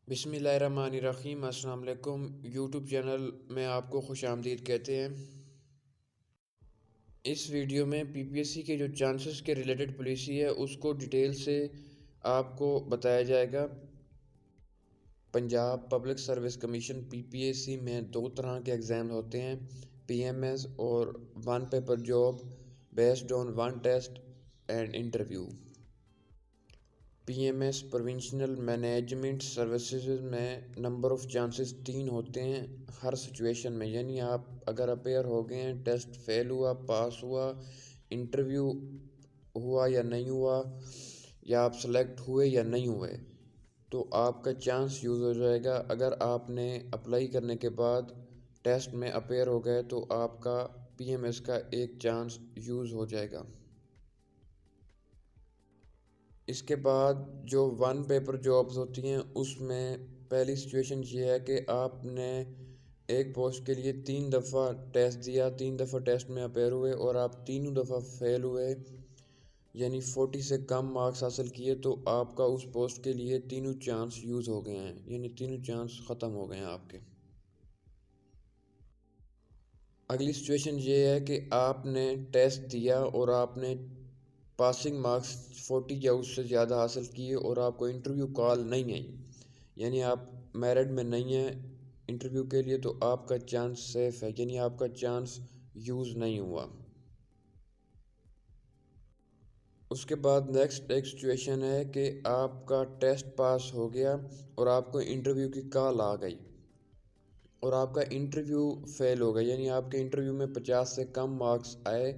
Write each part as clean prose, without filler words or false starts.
बिस्मिल्लाहिर्रहमानिर्रहीम। अस्सलाम वालेकुम। यूट्यूब चैनल में आपको खुश आमदीद कहते हैं। इस वीडियो में पीपीएससी के जो चांसेस के रिलेटेड पॉलिसी है उसको डिटेल से आपको बताया जाएगा। Punjab public service commission PPSC में दो तरह के एग्ज़ाम होते हैं, पीएमएस और one paper job based on one test and interview. PMS provincial management services में नंबर ऑफ़ चांसेस 3 होते हैं हर सिचुएशन में, यानी आप अगर अपेयर हो गए हैं, टेस्ट फेल हुआ, पास हुआ, इंटरव्यू हुआ या नहीं हुआ, या आप सेलेक्ट हुए या नहीं हुए, तो आपका चांस यूज़ हो जाएगा। अगर आपने अप्लाई करने के बाद टेस्ट में अपेयर हो गए तो आपका पीएमएस का एक चांस यूज़ हो जाएगा। इसके बाद जो वन पेपर जॉब्स होती हैं उसमें पहली सिचुएशन ये है कि आपने एक पोस्ट के लिए 3 दफ़ा टेस्ट दिया, 3 दफ़ा टेस्ट में अपेयर हुए और आप तीनों दफ़ा फेल हुए, यानी 40 से कम मार्क्स हासिल किए, तो आपका उस पोस्ट के लिए तीनों चांस यूज़ हो गए हैं, यानी तीनों चांस ख़त्म हो गए हैं आपके। अगली सिचुएशन ये है कि आपने टेस्ट दिया और आपने पासिंग मार्क्स 40 या उससे ज़्यादा हासिल किए और आपको इंटरव्यू कॉल नहीं आई, यानी आप मेरिट में नहीं हैं इंटरव्यू के लिए, तो आपका चांस सेफ है, यानी आपका चांस यूज़ नहीं हुआ। उसके बाद नेक्स्ट एक सिचुएशन है कि आपका टेस्ट पास हो गया और आपको इंटरव्यू की कॉल आ गई और आपका इंटरव्यू फेल हो गया, यानी आपके इंटरव्यू में 50 से कम मार्क्स आए,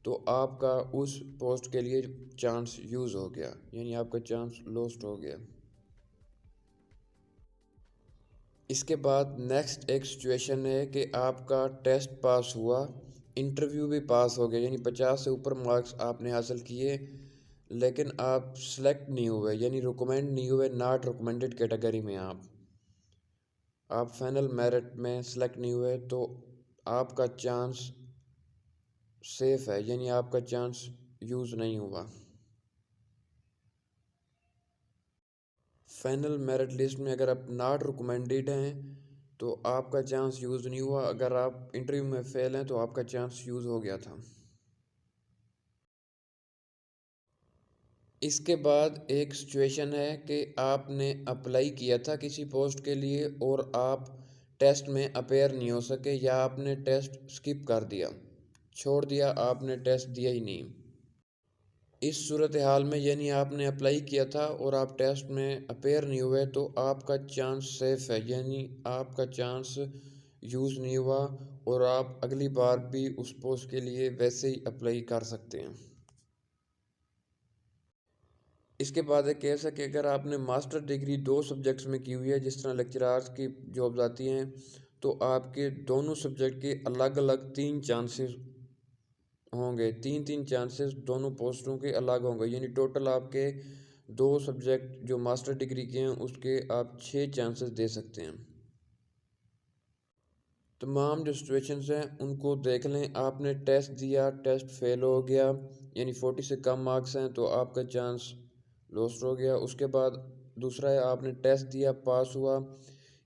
तो आपका उस पोस्ट के लिए चांस यूज़ हो गया, यानी आपका चांस लॉस्ट हो गया। इसके बाद नेक्स्ट एक सिचुएशन है कि आपका टेस्ट पास हुआ, इंटरव्यू भी पास हो गया, यानी 50 से ऊपर मार्क्स आपने हासिल किए, लेकिन आप सेलेक्ट नहीं हुए, यानी रिकमेंड नहीं हुए, नॉट रिकमेंडेड कैटेगरी में आप फाइनल मेरिट में सेलेक्ट नहीं हुए, तो आपका चांस सेफ है, यानी आपका चांस यूज़ नहीं हुआ। फाइनल मेरिट लिस्ट में अगर आप नॉट रिकमेंडेड हैं तो आपका चांस यूज़ नहीं हुआ, अगर आप इंटरव्यू में फेल हैं तो आपका चांस यूज़ हो गया था। इसके बाद एक सिचुएशन है कि आपने अप्लाई किया था किसी पोस्ट के लिए और आप टेस्ट में अपेयर नहीं हो सके, या आपने टेस्ट स्किप कर दिया, छोड़ दिया, आपने टेस्ट दिया ही नहीं। इस सूरत हाल में यानी आपने अप्लाई किया था और आप टेस्ट में अपेयर नहीं हुए, तो आपका चांस सेफ है, यानी आपका चांस यूज़ नहीं हुआ और आप अगली बार भी उस पोस्ट के लिए वैसे ही अप्लाई कर सकते हैं। इसके बाद एक केस है कि अगर आपने मास्टर डिग्री 2 सब्जेक्ट्स में की हुई है, जिस तरह लेक्चरार्स की जॉब्स आती हैं, तो आपके दोनों सब्जेक्ट के अलग अलग 3 चांसेस होंगे, 3 चांसेस दोनों पोस्टों के अलग होंगे, यानी टोटल आपके 2 सब्जेक्ट जो मास्टर डिग्री के हैं उसके आप 6 चांसेस दे सकते हैं। तमाम जो सिचुएशंस हैं उनको देख लें। आपने टेस्ट दिया, टेस्ट फेल हो गया, यानी 40 से कम मार्क्स हैं, तो आपका चांस लॉस्ट हो गया। उसके बाद दूसरा है, आपने टेस्ट दिया, पास हुआ,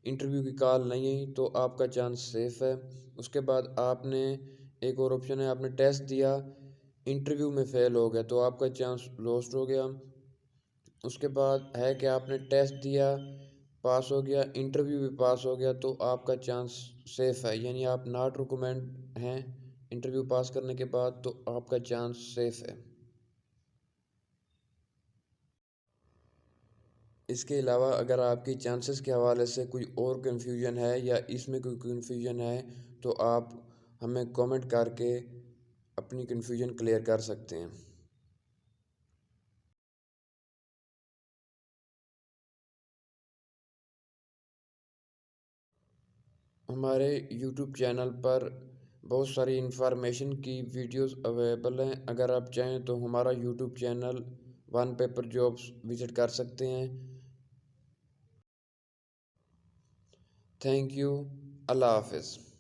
इंटरव्यू की कॉल नहीं आई, तो आपका चांस सेफ है। उसके बाद आपने एक और ऑप्शन है, आपने टेस्ट दिया, इंटरव्यू में फ़ेल हो गया, तो आपका चांस लॉस्ट हो गया। उसके बाद है कि आपने टेस्ट दिया, पास हो गया, इंटरव्यू भी पास हो गया, तो आपका चांस सेफ है, यानी आप नॉट रिकमेंड हैं इंटरव्यू पास करने के बाद, तो आपका चांस सेफ है। इसके अलावा अगर आपकी चांसेस के हवाले से कोई और कन्फ्यूजन है या इसमें कोई कन्फ्यूजन है, तो आप हमें कमेंट करके अपनी कन्फ्यूजन क्लियर कर सकते हैं। हमारे यूट्यूब चैनल पर बहुत सारी इन्फॉर्मेशन की वीडियोस अवेलेबल हैं, अगर आप चाहें तो हमारा YouTube channel one paper jobs visit कर सकते हैं। Thank you. अल्लाह हाफ़िज़।